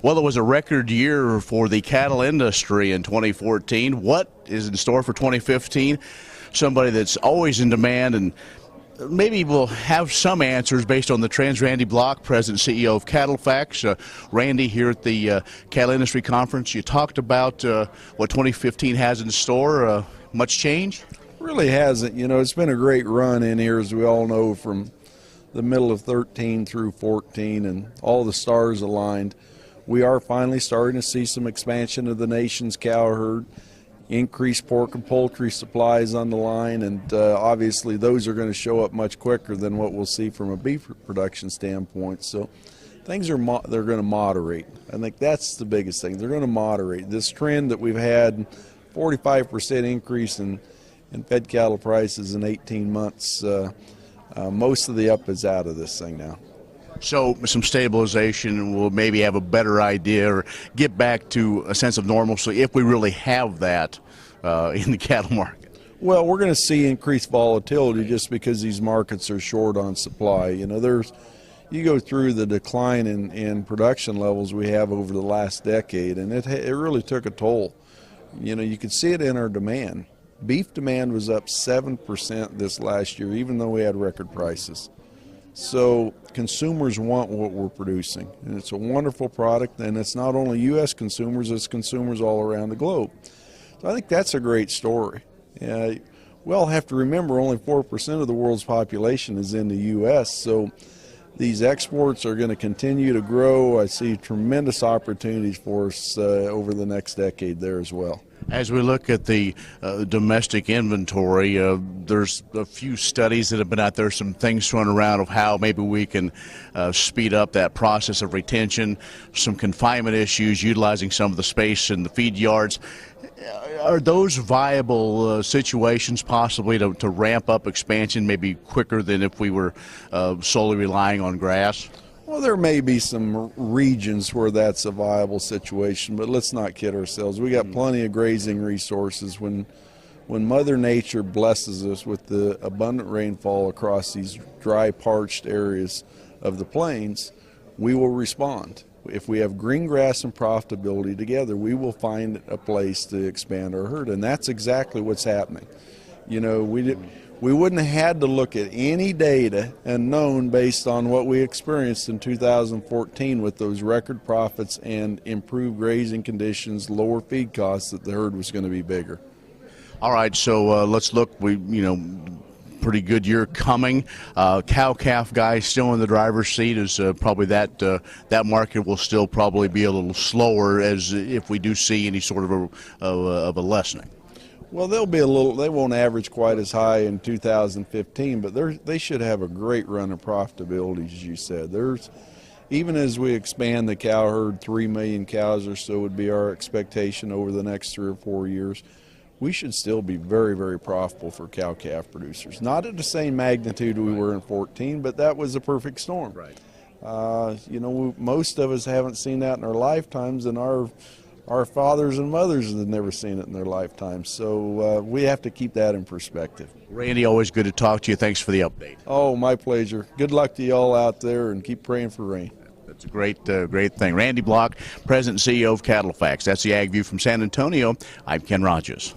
Well, it was a record year for the cattle industry in 2014. What is in store for 2015? Somebody that's always in demand, and maybe we'll have some answers based on the trends. Randy Blach, President and CEO of CattleFax. Randy, here at the Cattle Industry Conference, you talked about what 2015 has in store. Much change? Really hasn't. You know, it's been a great run in here, as we all know, from the middle of 13 through 14, and all the stars aligned. We are finally starting to see some expansion of the nation's cow herd, increased pork and poultry supplies on the line, and obviously those are going to show up much quicker than what we'll see from a beef production standpoint. So things are they're going to moderate. I think that's the biggest thing. They're going to moderate. This trend that we've had, 45% increase in fed cattle prices in 18 months, most of the up is out of this thing now. So some stabilization, and we'll maybe have a better idea or get back to a sense of normalcy if we really have that in the cattle market. Well, we're going to see increased volatility just because these markets are short on supply. You know, you go through the decline in production levels we have over the last decade, and it really took a toll. You know, you could see it in our demand. Beef demand was up 7% this last year, even though we had record prices. So consumers want what we're producing, and it's a wonderful product, and it's not only U.S. consumers, it's consumers all around the globe. So I think that's a great story. We all have to remember only 4% of the world's population is in the U.S., so these exports are going to continue to grow. I see tremendous opportunities for us over the next decade there as well. As we look at the domestic inventory, there's a few studies that have been out there, some things thrown around of how maybe we can speed up that process of retention, some confinement issues, utilizing some of the space in the feed yards. Are those viable situations possibly to ramp up expansion maybe quicker than if we were solely relying on grass? Well, there may be some regions where that's a viable situation, but let's not kid ourselves. We got plenty of grazing resources. When Mother Nature blesses us with the abundant rainfall across these dry, parched areas of the plains, we will respond. If we have green grass and profitability together, we will find a place to expand our herd, and that's exactly what's happening. You know, we wouldn't have had to look at any data and known based on what we experienced in 2014 with those record profits and improved grazing conditions, lower feed costs, that the herd was going to be bigger. All right, so let's look. Pretty good year coming. Cow-calf guy still in the driver's seat. Is probably that market will still probably be a little slower as if we do see any sort of a lessening. Well, they won't average quite as high in 2015, but they should have a great run of profitability, as you said. Even as we expand the cow herd, 3 million cows or so would be our expectation over the next 3 or 4 years. We should still be very, very profitable for cow-calf producers. Not at the same magnitude we were in 14, but that was a perfect storm. Right. You know, most of us haven't seen that in our lifetimes, and our fathers and mothers have never seen it in their lifetime. So we have to keep that in perspective. Randy, always good to talk to you. Thanks for the update. Oh, my pleasure. Good luck to you all out there, and keep praying for rain. That's a great thing. Randy Blach, President and CEO of CattleFax. That's the AgView from San Antonio. I'm Ken Rogers.